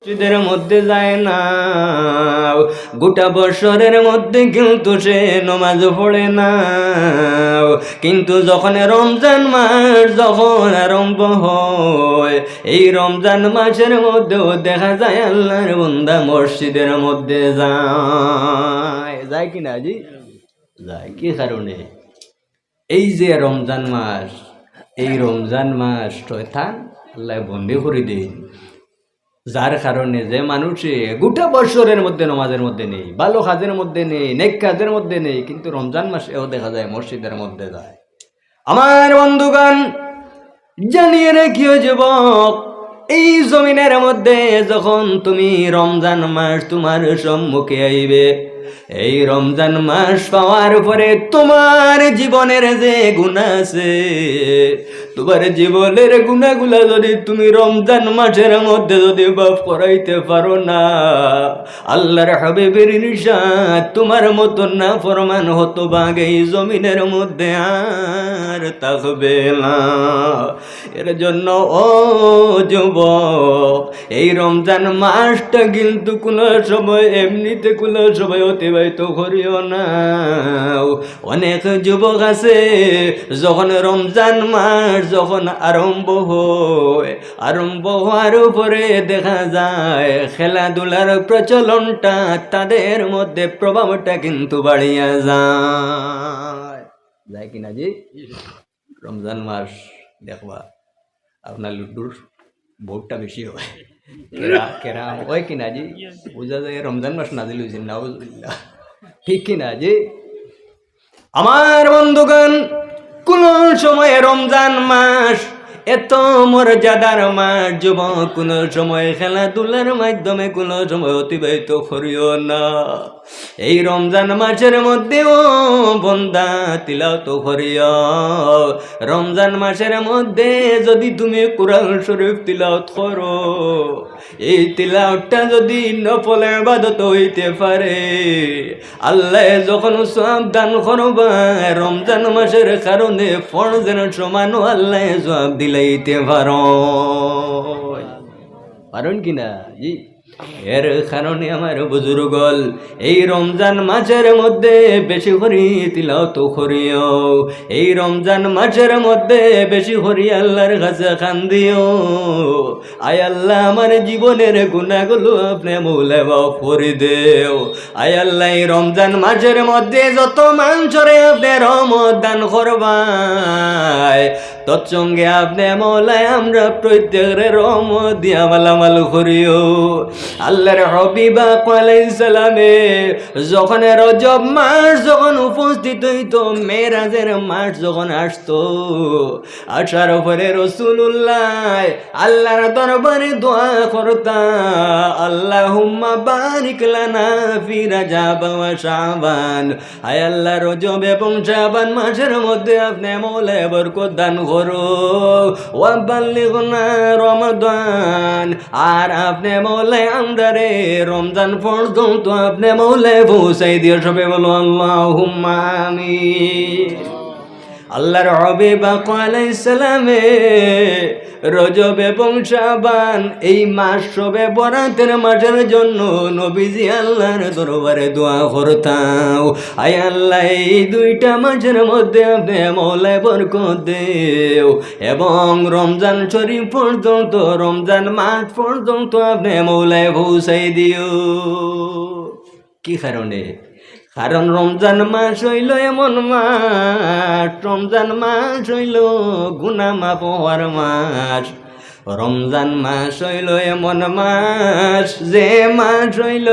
মসজিদের মধ্যে যায় না, গোটা বছরের মধ্যে কিন্তু সে নমাজ পড়ে না, কিন্তু যখন রমজান মাস যখন আরম্ভ হয়, এই রমজান মাসের মধ্যেও দেখা যায় আল্লাহর বান্দা মসজিদের মধ্যে যায়। যায় কিনা জি? যায়। কি কারণে? এই যে রমজান মাস, এই রমজান মাস শয়তান আল্লাহ বন্দী করে দেন, যার কারণে যে মানুষে গোটা বছরের মধ্যে নমাজের মধ্যে নেই, ভালো কাজের মধ্যে নেই, নেক কাজের মধ্যে নেই, কিন্তু রমজান মাসেও দেখা যায় মসজিদের মধ্যে যায়। আমার বন্ধুগণ, জানিয়ে রেখিও যুবক, এই জমিনের মধ্যে যখন তুমি রমজান মাস তোমার সম্মুখে আইবে, এই রমজান মাস পাওয়ার পরে তোমার জীবনের যে গুনাহ আছে, তোমার জীবনের গুনাহগুলা যদি তুমি রমজান মাসের মধ্যে যদি মাফ করাইতে পারো না, আল্লাহর হাবিবের নিশাত তোমার মতো না ফরমান হতো বাগে এই জমিনের মধ্যে আর থাকবে না। এর জন্য ও যুবক, এই রমজান মাসটা কিন্তু কোনো সময় এমনিতে কোনো সময় অতিবাহিত করিও না। অনেক যুবক আছে যখন রমজান মাস যখন আরম্ভ হয়, আরম্ভ হওয়ার উপরে দেখা যায় খেলাধুলার প্রচলনটা তাদের মধ্যে প্রভাবটা কিন্তু বাড়িয়া যায়। যায় কিনা জি? রমজান মাস দেখবা আপনার লুডুর ভোটটা বেশি হয়, কেরা হয় কিনা জি? বুঝা যায় রমজান মাস নাজিল হয়েছে, নাউজুবিল্লাহ। ঠিক কিনা জি? আমার বন্ধুগণ, কোন সময় রমজান মাস এত মর্যাদার মাস যুবক, কোন সময় খেলাধুলার মাধ্যমে কোন সময় অতিবাহিত করিও না। এই রমজান মাসের মধ্যেও বন্দা তিলাওয়াত করিও। রমজান মাসের মধ্যে যদি তুমি কোরআন শরীফ তিলাওয়াত করো, এই তিলাওয়াতটা যদি নফল ইবাদত হইতে পারে, আল্লাহ যখন সওয়াব দান করবা, রমজান মাসের কারণে ফরজের সমান আল্লাহ সওয়াব দিলাইতে পারো। পারেন কিনা জি? এর কারণে আমার বুজুর্গল এই রমজান মাসের মধ্যে বেশি করে তিলাওয়াত করিও। এই রমজান মাসের মধ্যে বেশি করে আল্লাহর কাছে কান্দিও, আয় আল্লাহ আমার জীবনের গুনাহগুলো আপনি মৌলা মাফ করে দেও। আয় আল্লাহ এই রমজান মাসের মধ্যে যত মানুষরে আপনি রহমত দান করবাই, তৎসঙ্গে আপনি মৌলায় আমরা প্রত্যেকের রহমত দিয়া মালামাল করিও। আল্লাহর হাবিব আলাইহিস সালামে যখন রজব মাস যখন উপস্থিত হইতো, মেরাজের মাস যখন আসতো, আসার পরে রাসূলুল্লাহ আল্লাহর দরবারে দোয়া করতা, আল্লাহুম্মা বারিক লানা ফি রাজাব ওয়া শাবান। আয় আল্লাহ, রজব এবং শাবান মাসের মধ্যে আপনি মৌলা বরকত দান করো, ওয়া বাল্লিগনা রমাদান, আর আপনি মৌলা আমরা রে রমজান পর্যন্ত আপনি মৌলা পৌঁছাই দিও। সবে বলো আল্লাহুম্মা আমিন। আল্লাহর হাবিব আলাইহিস সালামে রজব এবং শাবান এই মাস সবে বরাতের মাসের জন্য নবীজি আল্লাহর দরবারে দোয়া করতাম, আয় আল্লাহ এই দুইটা মাসের মধ্যে আপনি মৌলায় বরকত দেও, এবং রমজান শরীফ পর্যন্ত রমজান মাস পর্যন্ত আপনি মৌলায় পৌঁছাই দিও। কি কারণে? কারণ রমজান মাস হইল এমন মাস, রমজান মাস হইল গুনাহ মাফ হওয়ার মাস। রমজান মাস হইল এমন মাস, যে মাস হইল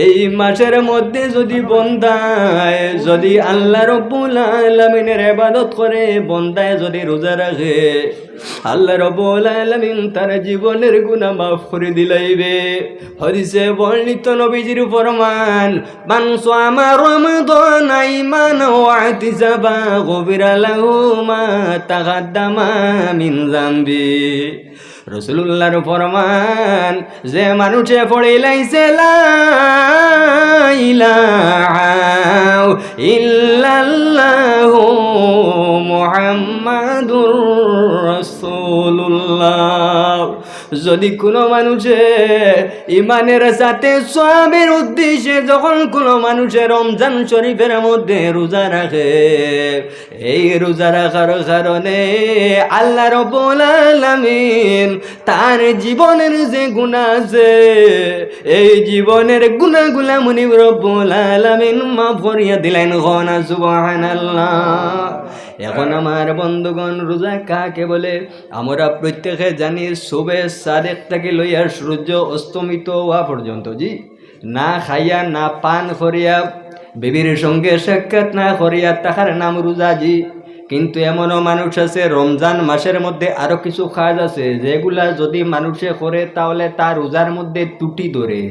এই মাসের মধ্যে যদি বন্দায় যদি আল্লাহ রাব্বুল আলামিনের ইবাদত করে, বন্দায় যদি রোজা রাখে, আল্লাহ রাব্বুল আলামিন তার জীবনের গুনাহ মাফ করে দিলাইবে। হাদিসে বর্ণিত নবীজির ফরমান, মান সামা রমাদান ঈমানান ওয়া ইহতিসাবা গুফিরা লাহু মা তাকাদ্দামা মিন যামবি। রাসূলুল্লাহর ফরমান, যে মানুষে পড়ে লাইছে লা ইলাহা ইল্লাল্লাহু মুহাম্মাদুর রাসূলুল্লাহ, যদি কোনো মানুষে ইমানের সাথে সওয়াবের উদ্দেশ্যে যখন কোনো মানুষের রমজান শরীফের মধ্যে রোজা রাখে, এই রোজা রাখার কারণে আল্লাহ রাব্বুল আলামিন তার জীবনের যে গুনাহ আছে, এই জীবনের গুনাহগুলা মুনিব রব্বুল আলামিন মাফ করিয়া দিলেন। গনা সুবহানাল্লাহ। এখন আমার বন্ধুগণ, রোজা কাকে বলে? আমরা প্রত্যেকে জানি সুবে সাদেক থেকে লইয়া সূর্য অস্তমিত হওয়া পর্যন্ত, জি, না খাইয়া না পান করিয়া বিবির সঙ্গে সাক্ষাৎ না করিয়া তাহার নাম রোজা, জি। কিন্তু এমনও মানুষ আছে রমজান মাসের মধ্যে আরো কিছু কাজ আছে যেগুলা যদি মানুষে করে তাহলে তার রোজার মধ্যে ত্রুটি ধরে,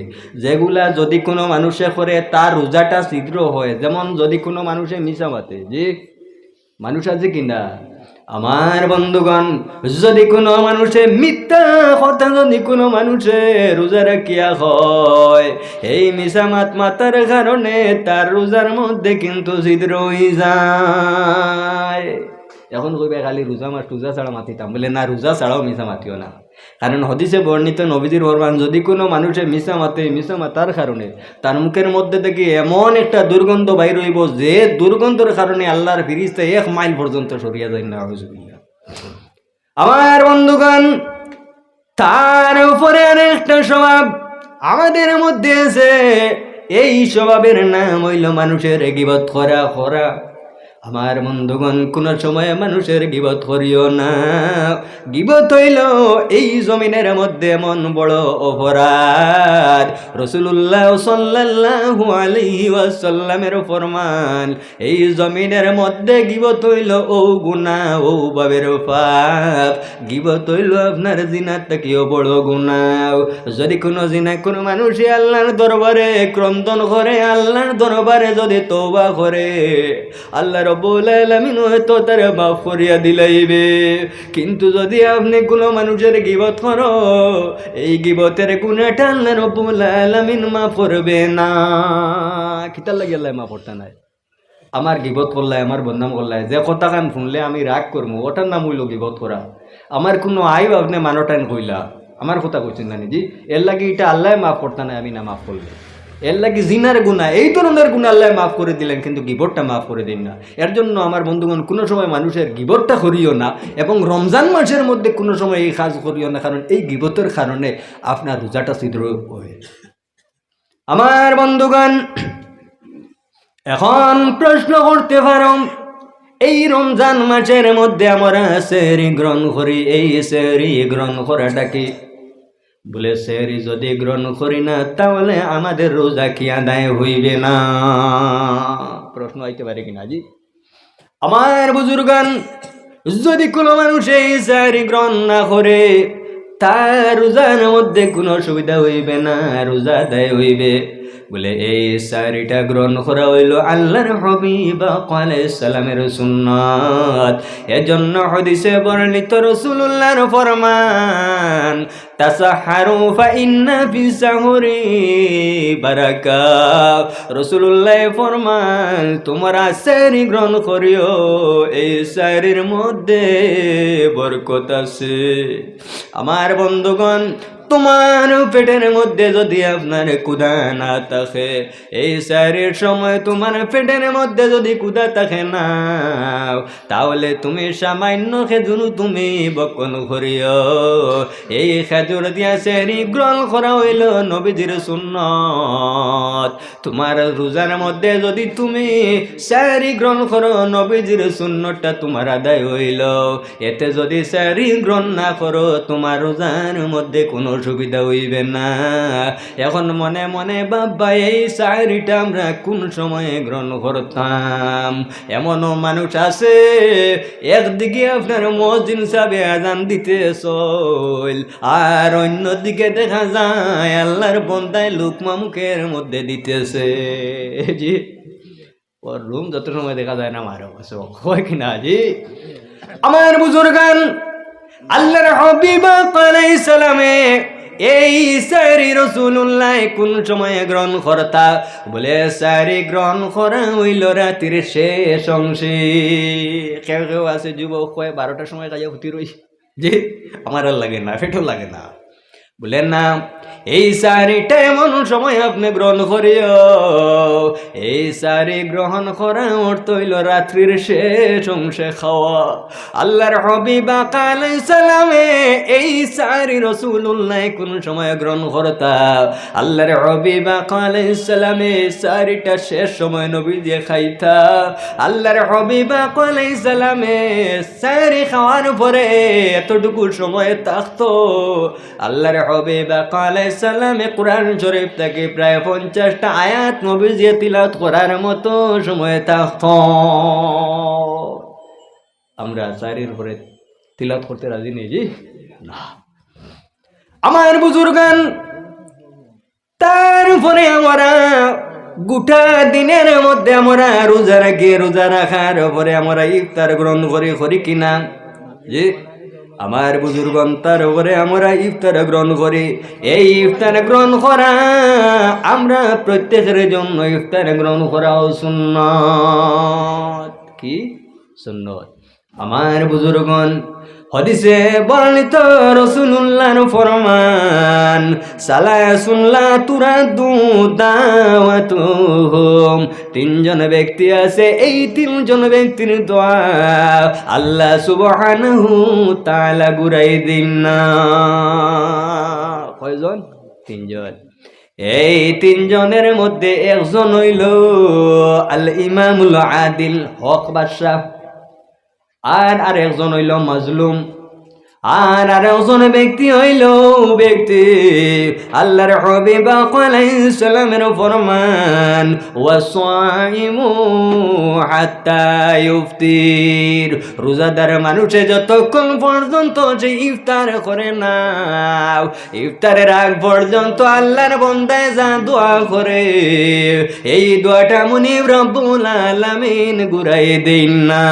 যেগুলা যদি কোনো মানুষে করে তার রোজাটা ছিদ্র হয়। যেমন যদি কোনো মানুষে মিছা মাতে, জি, মানুষ আছে কিনা আমার বন্ধুগণ, যদি কোনো মানুষে মিথ্যা কথা যদি কোনো মানুষে রোজা রাখিয়া হয়, এই মিছা মাতার কারণে তার রোজার মধ্যে কিন্তু ছিদ্র হয়ে যায়। এখন কইবে খালি রোজা মাস রোজা ছাড়া মাতিতাম, বলে না, রোজা ছাড়াও মিছা মাতিও না। কারণ হদিসে বর্ণিত নবীজির ফরমান, যদি কোনো মানুষে মিছা মাতে, মিছা মাতার কারণে তার মুখের মধ্যে থেকে এমন একটা দুর্গন্ধ বাইর হইব যে দুর্গন্ধের কারণে আল্লাহর ফিরিস্তা 1 মাইল পর্যন্ত সরিয়া যায় না। আমার বন্ধুগণ, তার উপরে আরেকটা স্বভাব আমাদের মধ্যে আছে, এই স্বভাবের নাম হইল মানুষের গীবত করা। আমার বন্ধুগণ, কোন সময় মানুষের গীবত করিও না। গীবত হইল এই জমিনের মধ্যে এমন বড় অপরাধ। রাসূলুল্লাহ সাল্লাল্লাহু আলাইহি ওয়াসাল্লামের ফরমান, এই জমিনের মধ্যে গীবত হইল ও গুনাহ, ও বাবের পাপ। গীবত হইল আপনার জিনার থেকেও বড় গুনাহ। যদি কোনো জিনা কোনো মানুষই আল্লাহর দরবারে ক্রন্দন করে, আল্লাহর দরবারে যদি তওবা করে, আল্লাহ রব্বুল আলামিন হয়তো তারে মাফ করিয়া দিলাইবে। কিন্তু যদি আপনি কোনো মানুষের গীবত করো, এই গীবতের গুনাহটা আল্লাহ রব্বুল আলামিন মাফ করবে না। কিতার লাগি আল্লাহ মাফ করতে নাই? আমার গীবত করলাই, আমার বদনাম করলাই, যে কথা কান শুনলে আমি রাগ করবো, ওটার নাম হইল গীবত করা। আমার কোনো আইব আপনি মানটান কইলা, আমার কথা কইছেন না জি, এর লাগি এটা আল্লাহ মাফ করতে নাই, আমি না মাফ করলে। এর লাগি জিনার গুনাহ, এই ধরনের গুনাহ আল্লাহ মাফ করে দিলেন, কিন্তু গীবতটা মাফ করে দিন না। এর জন্য আমার বন্ধুগণ, কোনো সময় মানুষের গীবতটা করিও না, এবং রমজান মাসের মধ্যে কোনো সময় এই কাজ করিও না, কারণ এই গীবতের কারণে আপনার রোজাটা ছিদ্র হয়। আমার বন্ধুগণ, এখন প্রশ্ন করতে পারো, এই রমজান মাসের মধ্যে আমরা সেহরি গ্রহণ করি, এই সেহরি গ্রহণ করাটা কি? বলে সেহরি যদি গ্রহণ করি না তাহলে আমাদের রোজা কি আদায় হইবে না? প্রশ্ন হইতে পারে কিনা জি? আমার বুজুর্গান, যদি কোনো মানুষ এই সেহরি গ্রহণ না করে তার রোজার মধ্যে কোনো অসুবিধা হইবে না, রোজা আদায় হইবে। বলে এই সারিটা গ্রহণ করা হইল আল্লাহর হাবিব আলাইহিস সালামের সুন্নাত। এজন্য হাদিসে বর্ণিত রাসূলুল্লাহর ফরমান, তাসাহারু ফা ইন্না ফি সাহুরি বারাকা। রাসূলুল্লাহ ফরমান, তোমরা সারি গ্রহণ করিও, এই সারির মধ্যে বরকত আছে। আমার বন্ধুগণ, তোমার পেটের মধ্যে যদি আপনার ক্ষুধা না থাকে, এই সারির সময় তোমার পেটের মধ্যে যদি ক্ষুধা থাকে না, তাহলে তুমি সামান্য খেজুর তুমি বক্ষণ করিও। এই খেজুর দিয়া সারি গ্রহণ করা হইল নবীজির সুন্নত। তোমার রোজার মধ্যে যদি তুমি সারি গ্রহণ করো, নবীজির সুন্নতটা তোমার আদায় হইল। এতে যদি সারি গ্রহণ না করো, তোমার রোজার মধ্যে কোনো সুবিধা হইবে না। এখন মনে মনে বাবা, এই সাহরিটা আমরা কোন সময়ে গ্রহণ করতাম? এমনও মানুষ আছে, একদিকে আপনার মুয়াজ্জিন সাহেব আযান দিতেছ, আর অন্যদিকে দেখা যায় আল্লাহর বান্দায় লুকমা মুখের মধ্যে দিতেছে। জি, ওর রুম যত সময় দেখা যায় না মারো হয় কিনা জি? আমার বুজুর্গান, আল্লাহর হাবিব আলাইহিস সালামে এই সারি রাসূলুল্লাহ কোন সময়ে গ্রহণ করতা? বলে সারি গ্রহণ করা হইল রাতের শেষ অংশে। কেউ আছে যুবক কয় 12টার সময় কাজে হুতি রই, যে আমার আর লাগে না, পেটও লাগে না, বলেন না এই সারিটা এমন সময় আপনি গ্রহণ করিও, এই সারি গ্রহণ করা অর্থ হইল রাত্রির শেষ অংশে খাওয়া। আল্লাহর হাবিব আলাইহিস সালামে এই সারি রাসূলুল্লাহ কোন সময় গ্রহণ করতা, আল্লাহর হাবিব আলাইহিস সালামে সারিটা শেষ সময় নবী দিয়ে খাইতা। আল্লাহর হাবিব আলাইহিস সালামে সারি খাওয়ার পরে এতটুকু সময় থাকতো, আল্লাহর হাবিব আলাইহিস সালামে কোরআন শরীফ থেকে প্রায় 50টা আয়াত নবীজি তিলাওয়াত করার মতো সময় থাকতো। আমরা সারির পরে তিলাওয়াত করতে রাজি নেই জি না। আমার বুজুর্গান তারপরে আমরা গোটা দিনের মধ্যে আমরা রোজা রাখি, রোজা রাখার পরে আমরা ইফতার গ্রহণ করি কিনা জি? আমার বুজুর্গন তার উপরে আমরা ইফতার গ্রহণ করি। এই ইফতার গ্রহণ করা আমরা প্রত্যেকের জন্য ইফতার গ্রহণ করাও সুন্নাত। কি সুন্নাত? আমার বুজুর্গন হাদিসে বর্ণিত রাসূলুল্লাহর ফরমান সালাসুল্লাহ তুরাদু দাওয়াতুহুম, তিনজন ব্যক্তি আছে, এই তিনজন ব্যক্তির দোয়া আল্লাহ সুবহানাহু তাআলা ঘুরাই দিন না। কয়জন? তিনজন। এই তিনজনের মধ্যে একজন হইল আল ইমামুল আদিল, হক বাদশা, আর একজন হইল মাজলুম, আর একজন ব্যক্তি হইল ব্যক্তি আল্লাহর হাবিব আলাইহিস সালামের ফরমান ওয়াসাইমু হাত্তা ইফতির, রোজাদার মানুষে যতক্ষণ পর্যন্ত যে ইফতার করে না, ইফতারের আগ পর্যন্ত আল্লাহর বান্দায় যা দোয়া করে এই দোয়াটা মুনিব রব্বুল আলামিন ঘুরাই দেন না।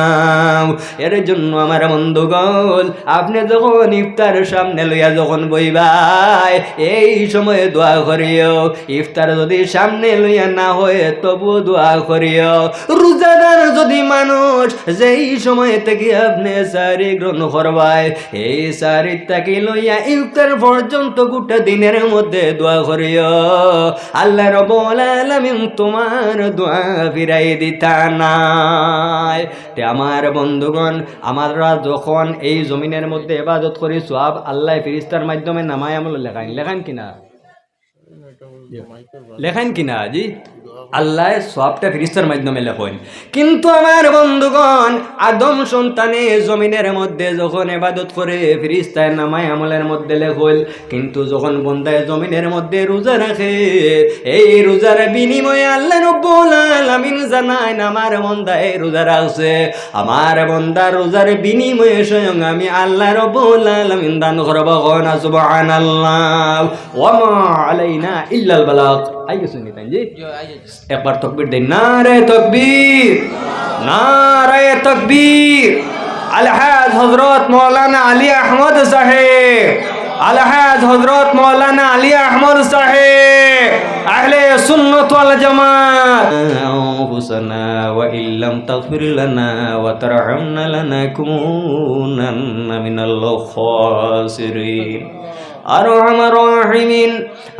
এর জন্য আমার বন্ধুগণ আপনি যখন ইফতার সামনে লইয়া যখন বইবাই এই সময়ে দোয়া করিও, ইফতার যদি সামনে লইয়া না হয় তবু দোয়া করিও। রোজাদার যদি মানুষ যেই সময় থেকে আপনি সারি গ্রহণ করবাই এই সারি থেকে লইয়া ইফতার পর্যন্ত গোটা দিনের মধ্যে দোয়া করিও, আল্লাহ রাব্বুল আলামিন তোমার দোয়া ফিরাই দিতা নাই। তে আমার বন্ধুগণ আমরা যখন এই জমিনের মধ্যে ইবাদত করি সওয়াব আল্লাহ ফেরেশতার মাধ্যমে নামায় আমল লেখান কিনা? লেখান কিনা জি? আল্লাহ সওয়াবটা ফেরেশতার মাধ্যমে লেখেন। কিন্তু আমার বন্ধুগণ আদম সন্তানে জমিনের মধ্যে যখন ইবাদত করে ফেরেশতায় নামায় আমলের মধ্যে লেখেন, কিন্তু যখন বান্দায় জমিনের মধ্যে রোজা রাখে এই রোজার বিনিময়ে আল্লাহ রাব্বুল আলামিন জানায় আমার বান্দায় রোজা রাখছে, আমার বান্দার রোজার বিনিময়ে স্বয়ং আমি আল্লাহ রাব্বুল আলামিন দান করব। সুবহানাল্লাহ ওয়া মা আলাইনা ইল্লাল বালাগ। আইগে শুনি তাই জি একবার তাকবীর দেন, নারে তাকবীর, নারে তাকবীর। আলহাজ হযরত মাওলানা আলী আহমদ সাহেব, আলহাজ হযরত মাওলানা আলী আহমদ সাহেব আহলে সুন্নাত ওয়াল জামাত আনফুসানা ওয়া ইল্লাম তাগফির লানা ওয়া তারহামনা লানাকুনান্না মিনাল খাসিরিন। আর আমার রাহিমিন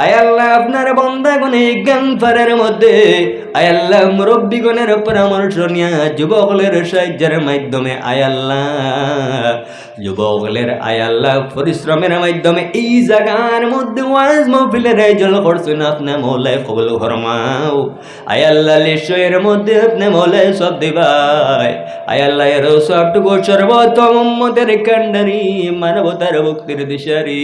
আয় আল্লাহ আপনার বান্দাগণে জ্ঞানফারের মধ্যে আয় আল্লাহ মুরব্বিগণের পরামর্শ নিয়ে যুবকদের সাহায্যের মাধ্যমে আয় আল্লাহ যুবকদের আয় আল্লাহ পরিশ্রমের মাধ্যমে এই জায়গার মধ্যে ওয়াজ মাহফিলের আয়োজন করছেন, আপনি মওলায় কবুল ফরমাও। আয় আল্লাহ লিশয়ের মধ্যে আপনি মওলায় সব দিবাই। আয় আল্লাহ এর সবটুকু সর্বোত্তম উম্মতের কান্ডারি মানবতার মুক্তির দিশারি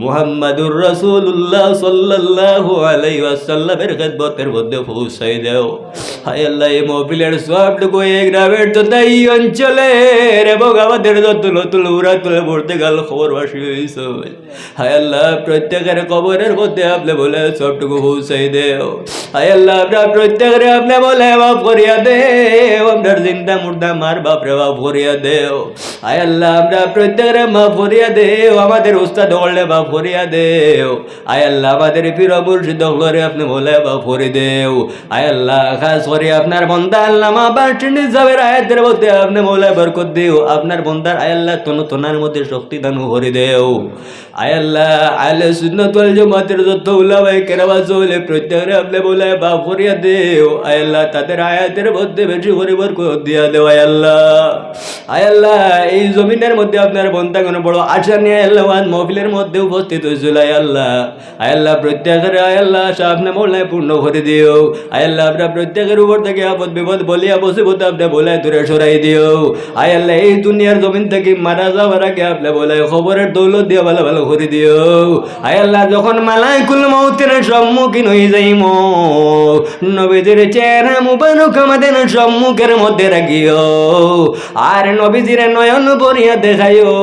মুহাম্মাদুর রাসূলুল্লাহ সাল্লাল্লাহু আলাইহি ওয়াসাল্লামের খিদমতের মধ্যে পৌঁছাই দাও। হায় আল্লাহ এই মাহফিলের সবটুকু এই গ্রামের তথা এই অঞ্চলের এবং আমাদের যত নতুন উড়াতুল পর্তুগাল খবরবাসী হয়েছে হায় আল্লাহ প্রত্যেকের কবরের মধ্যে আপনি বলে সবটুকু পৌঁছাই দেও। হায় আল্লাহ আমরা প্রত্যেকের আপনি বলে মাফ করিয়া দেও, আপনার জিন্দা মুর্দা মার বাপরে মাফ করিয়া দেও। আয় আল্লাহ আমরা প্রত্যেকের মাফ করিয়া দেও, আমাদের উস্তাদ হলে মাফ করিয়া দেও। আয় আল্লাহ আমাদের পীর মুর্শিদ হলে আপনি বলে মাফ করে দেও। আয় আল্লাহ খাস করে আপনার বন্দা আল্লামা বাটিনি যাবের আয়াতের মধ্যে আপনি বলে বরকত দেও। আপনার বন্দার আয় আল্লাহ তোনার মধ্যে শক্তি দান করে দেও। আয় আল্লাহ আহলে সুন্নাত ওয়াল জামাতের যত উলামায়ে কেরাম আছে প্রত্যেকরে আপনি বলে মাফ করিয়া দেও। আয় আল্লাহ তাদের আয়াতের মধ্যে বেশি করে বরকত দিয়া দেও। আয় আল্লাহ, আয় আল্লাহ এই জমিনের মধ্যে আপনার বন্দা কোনো বড় আশা নিয়ে আল্লাহ মহফিলের মধ্যে উপস্থিত হয়েছিল। আয় আল্লাহ, আয় আল্লাহ প্রত্যেকের আয় আল্লাহ আপনি মোল্লায় পূর্ণ করে দিও। আয় আল্লাহ আমরা প্রত্যেকের উপর থেকে আপদ বিপদ বলিয়া মুসিবত আপনি বলে দূরে সরাই দিও। আয় আল্লাহ এই দুনিয়ার জমিন থেকে মারা যাওয়ার আগে আপনি বলে খবরের দৌলত দিয়ে ভালো ভালো করে দিও। আয় আল্লাহ যখন মালাইকুল মউতের সম্মুখীন হয়ে যাইম, নবীজির চেহারা মুবারক আমাদের সম্মুখের মধ্যে রাখিও, আর নবীজির নয়ন ভরিয়া দেখাইও,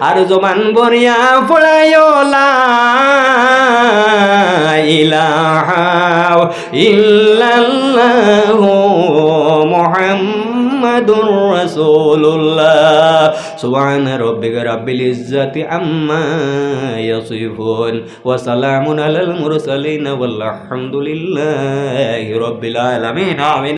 আর জবান ভরিয়া পড়াইও লা ইলাহা ইল্লাল্লাহু মুহাম্মাদুর রাসূলুল্লাহ। সুবহানা রাব্বিকা রাব্বিল ইজ্জাতি আম্মা ইয়াসিফুন ওয়া সালামুন আলাল মুরসালিন ওয়াল হামদুলিল্লাহি রাব্বিল আলামিন। আমিন।